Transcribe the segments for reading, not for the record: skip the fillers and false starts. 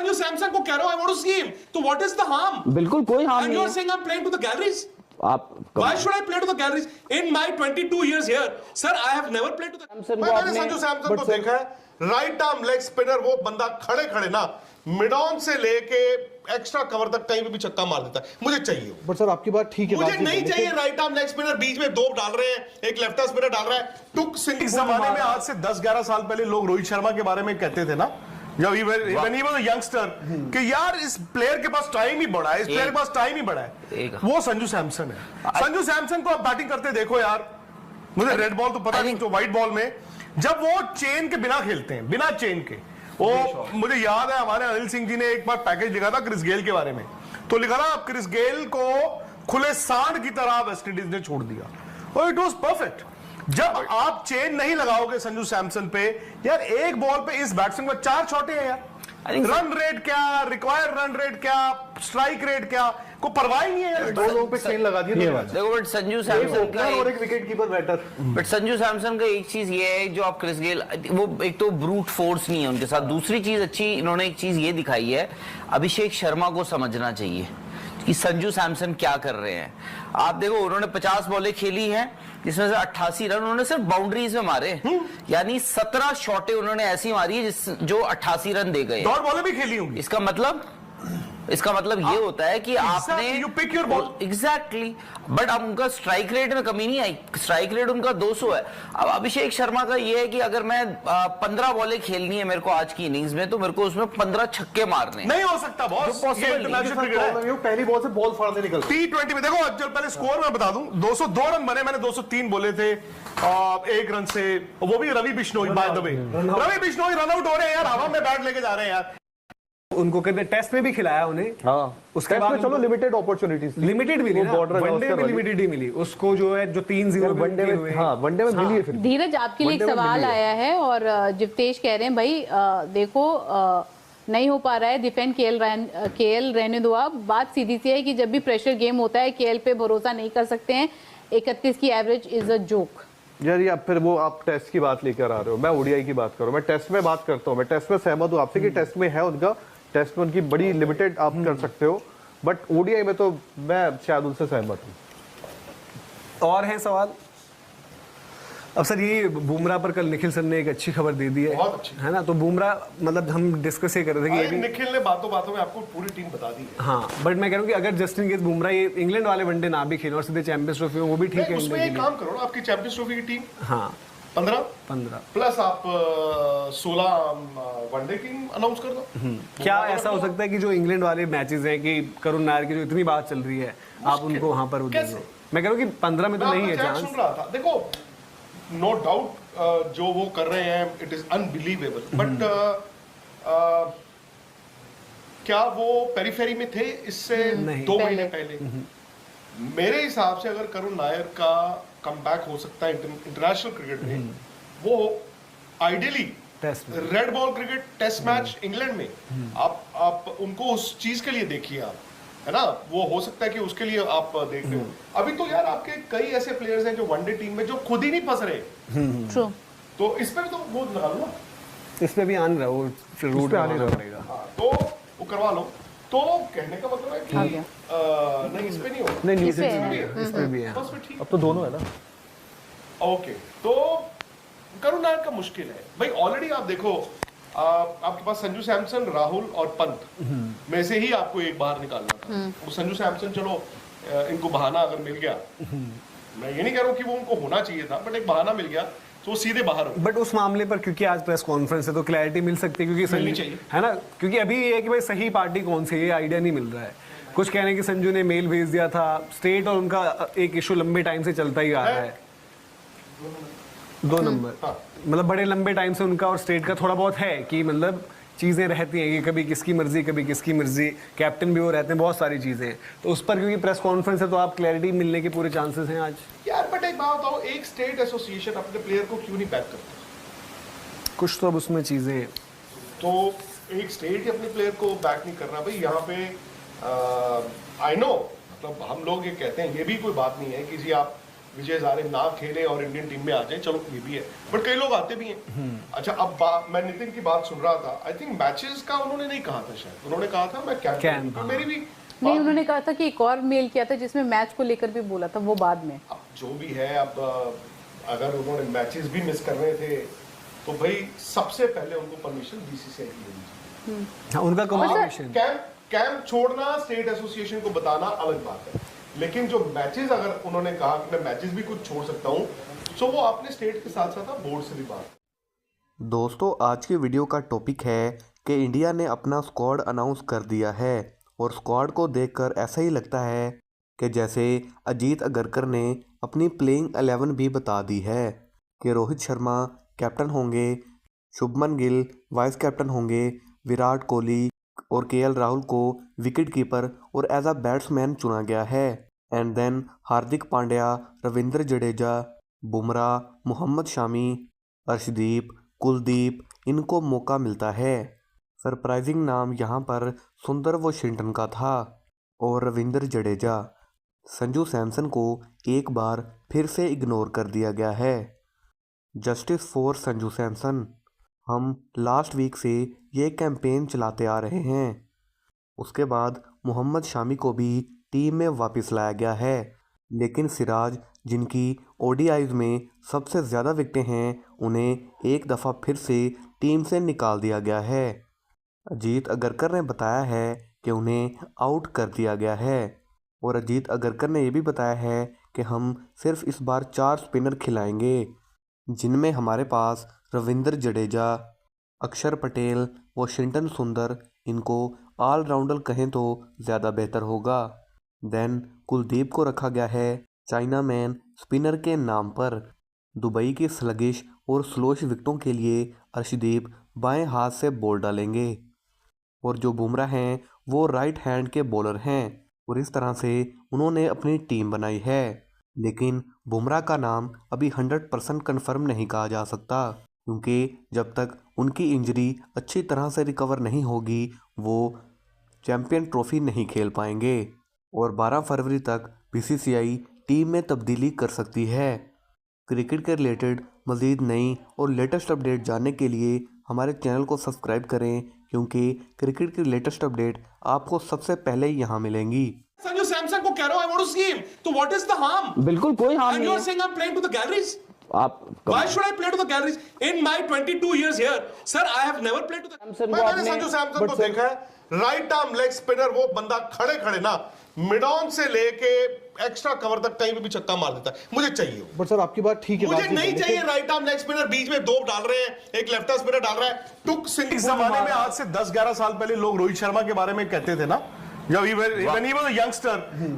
संजू सैमसन को कह रहा हूं I want to see him, तो व्हाट इज द हार्म? बिल्कुल कोई हार्म एंड नहीं यू आर है। Saying I am playing to the galleries. आप Why should I play to the galleries? In my 22 years here, sir, I have never played to the. Samson को मैंने आपने संजू सैमसन को देखा है, राइट आर्म लेग स्पिनर, वो बंदा खड़े खड़े ना मिड ऑन से लेके एक्स्ट्रा कवर तक कहीं पे भी छक्का मार देता है। मुझे चाहिए वो। बट सर आपकी बात ठीक है, मुझे नहीं चाहिए राइट आर्म लेग स्पिनर, बीच में दो डाल रहे हैं, एक लेफ्ट आर्म स्पिनर डाल रहा है, टुक सिंह। इस जमाने में आज से 10-11 साल पहले लोग रोहित शर्मा के बारे में कहते थे ना, जब when he was a youngster, कि यार इस प्लेयर के पास टाइम ही बड़ा है, इस प्लेयर के पास टाइम ही बड़ा है। वो संजू सैमसन है। संजू सैमसन को आप बैटिंग करते देखो यार, मुझे रेड बॉल तो पता नहीं, तो व्हाइट बॉल में जब वो चेन के बिना खेलते हैं, बिना चेन के, वो मुझे याद है हमारे अनिल सिंह जी ने एक बार पैकेज लिखा था क्रिस गेल के बारे में, तो लिखा था क्रिस गेल को खुले सांड की तरह वेस्ट इंडीज ने छोड़ दिया, और इट वाज परफेक्ट। जब आप चेन नहीं लगाओगे संजू सैमसन पे, यार एक बॉल पे इस बैट्समैन को 4 छक्के हैं यार, रन रेट क्या, रिक्वायर्ड रन रेट क्या, स्ट्राइक रेट क्या, को परवाह ही नहीं है। 2 लोगों पे चेन लगा दी देखो, बट संजू सैमसन का और एक wicket keeper batter. But Sanju Samson का एक चीज ये है, जो आप क्रिस गेल, वो एक तो ब्रूट फोर्स नहीं है उनके साथ, दूसरी चीज अच्छी इन्होंने एक चीज ये दिखाई है, अभिषेक शर्मा को समझना चाहिए कि संजू सैमसन क्या कर रहे हैं। आप देखो, उन्होंने 50 बॉलें खेली हैं, जिसमें से 88 रन उन्होंने सिर्फ बाउंड्रीज में मारे, यानी 17 शॉटें उन्होंने ऐसी मारी है जो 88 रन दे गए। डॉट बॉलें भी खेली होंगी। इसका मतलब ये होता है कि आपने you pick your ball exactly, but अब उनका स्ट्राइक रेट में कमी नहीं आई, स्ट्राइक रेट उनका 200 है। अब अभिषेक शर्मा का ये है कि अगर मैं 15 बॉलें खेलनी है मेरे को आज की इनिंग्स में, तो मेरे को उसमें 15 छक्के मारने नहीं हो सकता बॉस, ये इंटरनेशनल क्रिकेट है। पहली बॉल से बॉल फाड़ने निकलता है। T20 में देखो, जब पहले स्कोर मैं बता दूं, 202 रन बने, मैंने 203 बोले थे 1 रन से, वो भी Ravi Bishnoi, by the way Ravi Bishnoi run out हो रहे हैं यार, हवा में बैट लेके जा रहे हैं यार। उनको कहते टेस्ट में भी खिलाया उन्हें, हाँ, उसके बाद चलो लिमिटेड अपॉर्चुनिटीज, लिमिटेड मिली ना, वनडे में लिमिटेड ही मिली उसको, जो है जो 3-0 वनडे में, हाँ वनडे में मिली है। फिर धीरज, आपके लिए एक सवाल आया है और जितेश कह रहे हैं भाई देखो नहीं हो पा रहा है डिफेंड, केएल रहने दो। आप बात सीधी सी है कि जब भी प्रेशर गेम होता है केएल पे भरोसा नहीं कर सकते हैं, 31 की एवरेज इज अ जोक। यार ये फिर वो आप टेस्ट की बात लेकर आ रहे हो, मैं ओडीआई की बात करूं, मैं टेस्ट में बात करता हूं। मैं टेस्ट में सहमत हूं आपसे कि टेस्ट में है उनका, टेस्ट में उनकी बड़ी लिमिटेड आप कर सकते हो, बट ओडीआई में तो मैं शायद उनसे सहमत हूं। और है सवाल? अब सर ये बुमराह पर कल निखिल सर ने एक अच्छी खबर दे दी है, बहुत अच्छी है ना, तो बुमराह मतलब हम डिस्कस ये कर रहे थे कि ये भी निखिल ने बातों बातों में आपको पूरी टीम बता दी है। हाँ, बट मैं कह रहा हूँ कि अगर जस्टिन केस बुमराह ये इंग्लैंड वाले वनडे ना भी खेले और सीधे चैंपियंस ट्रॉफी में, वो भी ठीक है। उसमें एक काम करो ना, आपकी चैंपियंस ट्रॉफी की टीम हाँ 15 प्लस आप 16 वनडे की अनाउंस कर दो। क्या ऐसा हो सकता है कि जो इंग्लैंड वाले मैचेस हैं कि करुण नायर की जो इतनी बात चल रही है, आप उनको वहां पर कैसे? मैं कह रहा हूँ कि 15 में तो नहीं है चांस। सुन रहा था, देखो नो डाउट जो वो कर रहे हैं इट इज अनबिलीवेबल, बट क्या वो पेरीफेरी में थे इससे 2 महीने पहले? मेरे हिसाब से अगर करुण नायर का कमबैक हो सकता है इंटरनेशनल क्रिकेट में, वो ideally red ball cricket test match England में, आप उनको उस चीज के लिए देखिए आप, है ना, वो हो सकता है कि उसके लिए आप देख रहे हो। अभी तो यार आपके कई ऐसे प्लेयर्स हैं जो वनडे टीम में जो खुद ही नहीं फंस रहे, ट्रू, तो इस पे भी तो वो लगा लो ना, इस पे भी आने रहा, वो फिर रूट पे आने पड़ेगा, तो वो करवा लो। तो कहने का मतलब है कि नहीं इस पे नहीं होगा, नहीं इस पे इस पे भी है, बस फिर ठीक। अब तो दोनों है ना। ओके, तो करुण नायर का मुश्किल है भाई। ऑलरेडी आप देखो, आपके पास संजू सैमसन, राहुल और पंत में से ही आपको एक बाहर निकालना था। वो संजू सैमसन, चलो इनको बहाना अगर मिल गया, मैं ये नहीं कह रहा हूँ कि वो उनको होना चाहिए था, बट एक बहाना मिल गया तो वो सीधे बाहर हो। बट उस मामले पर क्योंकि आज प्रेस कॉन्फ्रेंस है तो क्लैरिटी मिल सकती है, क्योंकि मिलनी संजू चाहिए, है ना, क्योंकि अभी ये है कि भाई सही पार्टी कौन सी है, ये आइडिया नहीं मिल रहा है। कुछ कह रहे हैं कि संजू ने मेल भेज दिया था स्टेट, और उनका एक इशू लंबे टाइम से चलता ही आ रहा है। 2 नंबर मतलब बड़े लंबे टाइम से उनका और स्टेट का थोड़ा बहुत है कि मतलब चीज़ें रहती हैं कि कभी किसकी मर्जी कभी किसकी मर्जी, कैप्टन भी वो रहते हैं, बहुत सारी चीज़ें। तो उस पर क्योंकि प्रेस कॉन्फ्रेंस है तो आप क्लैरिटी मिलने के पूरे चांसेस हैं आज। यार बट एक बात बताओ, एक स्टेट एसोसिएशन अपने प्लेयर को क्यों नहीं बैक करता? कुछ तो अब उसमें चीज़ें, तो एक स्टेट ही अपने प्लेयर को बैक नहीं कर रहा भाई। यहाँ पे आई नो, मतलब हम लोग ये कहते हैं, ये भी कोई बात नहीं है कि जी आप विजय हजारे ना खेले और इंडियन टीम में आ जाए, चलो ये भी है, बट कई लोग आते भी हैं। अच्छा, अब मैं नितिन की बात सुन रहा था, आई थिंक मैचेस का उन्होंने नहीं कहा था, शायद उन्होंने कहा था मैं कैंप, मेरी भी नहीं, उन्होंने कहा था कि एक और मेल किया था जिसमें मैच को लेकर भी बोला था, वो बाद में। अब जो भी है, अब अगर उन्होंने मैचेस भी मिस कर रहे थे तो भाई सबसे पहले उनको परमिशन बीसीसीआई की लेनी चाहिए। उनका कम्युनिकेशन, कैंप छोड़ना, स्टेट एसोसिएशन को बताना अलग बात है, लेकिन जो मैचेस अगर उन्होंने कहा कि मैं मैचेस भी कुछ छोड़ सकता हूँ, तो वो आपने स्टेट के साथ साथ बोर्ड से भी बात। दोस्तों, आज की वीडियो का टॉपिक है कि इंडिया ने अपना स्क्वाड अनाउंस कर दिया है और स्क्वाड को देखकर ऐसा ही लगता है कि जैसे अजीत अगरकर ने अपनी प्लेइंग 11 भी बता दी है कि रोहित शर्मा कैप्टन होंगे, शुभमन गिल वाइस कैप्टन होंगे, विराट कोहली और केएल राहुल को विकेट कीपर और एज अ बैट्समैन चुना गया है। एंड देन हार्दिक पांड्या, रविंद्र जडेजा, बुमराह, मोहम्मद शामी, अर्शदीप, कुलदीप, इनको मौका मिलता है। सरप्राइजिंग नाम यहाँ पर सुंदर वॉशिंगटन का था और रविंद्र जडेजा। संजू सैमसन को एक बार फिर से इग्नोर कर दिया गया है। Justice for Sanju Samson. हम लास्ट वीक से ये कैंपेन चलाते आ रहे हैं। उसके बाद मोहम्मद शामी को भी टीम में वापस लाया गया है, लेकिन सिराज, जिनकी ओडीआईज में सबसे ज़्यादा विकेटें हैं, उन्हें एक दफ़ा फिर से टीम से निकाल दिया गया है। अजीत अगरकर ने बताया है कि उन्हें आउट कर दिया गया है और अजीत अगरकर ने यह भी बताया है कि हम सिर्फ इस बार 4 स्पिनर खिलाएंगे, जिनमें हमारे पास रविंद्र जडेजा, अक्षर पटेल, वॉशिंगटन सुंदर, इनको ऑलराउंडर कहें तो ज़्यादा बेहतर होगा। देन कुलदीप को रखा गया है चाइना मैन स्पिनर के नाम पर। दुबई की स्लगिश और स्लोश विकेटों के लिए अर्शदीप बाएं हाथ से बॉल डालेंगे और जो बुमराह हैं वो राइट हैंड के बॉलर हैं और इस तरह से उन्होंने अपनी टीम बनाई है। लेकिन बुमराह का नाम अभी 100% कन्फर्म नहीं कहा जा सकता, क्योंकि जब तक उनकी इंजरी अच्छी तरह से रिकवर नहीं होगी वो चैम्पियन ट्रॉफी नहीं खेल पाएंगे और 12 फरवरी तक बीसीसीआई टीम में तब्दीली कर सकती है। क्रिकेट के रिलेटेड मज़ीद नई और लेटेस्ट अपडेट जानने के लिए हमारे चैनल को सब्सक्राइब करें, क्योंकि क्रिकेट की लेटेस्ट अपडेट आपको सबसे पहले यहाँ मिलेंगी। संजू सैमसन को कह रहा हूं I want to see him, तो व्हाट इज द हार्म? बिल्कुल कोई हार्म एंड नहीं यू आर है। Saying I am playing to the galleries? आप Why should I play to the galleries? In my 22 years here, sir, I have never played to the. Samson को मैंने आपने संजू सैमसन को देखा है, राइट आर्म लेग स्पिनर, वो बंदा खड़े खड़े ना मिड ऑन से लेके एक्स्ट्रा कवर तक कहीं पे भी छक्का मार देता है। मुझे चाहिए वो। बट सर आपकी बात ठीक है, मुझे नहीं चाहिए राइट आर्म लेग स्पिनर, बीच में 2 डाल रहे हैं, एक लेफ्ट आर्म स्पिनर डाल रहा है, टुक सिंगल। इस जमाने में आज से 10-11 साल पहले लोग रोहित शर्मा के बारे में कहते थे ना, जब when he was a youngster,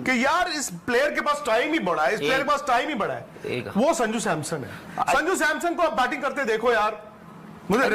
कि यार इस प्लेयर के पास टाइम ही बड़ा है, इस प्लेयर के पास टाइम ही बड़ा है, वो संजू सैमसन है। संजू सैमसन को आप बैटिंग करते देखो यार, मुझे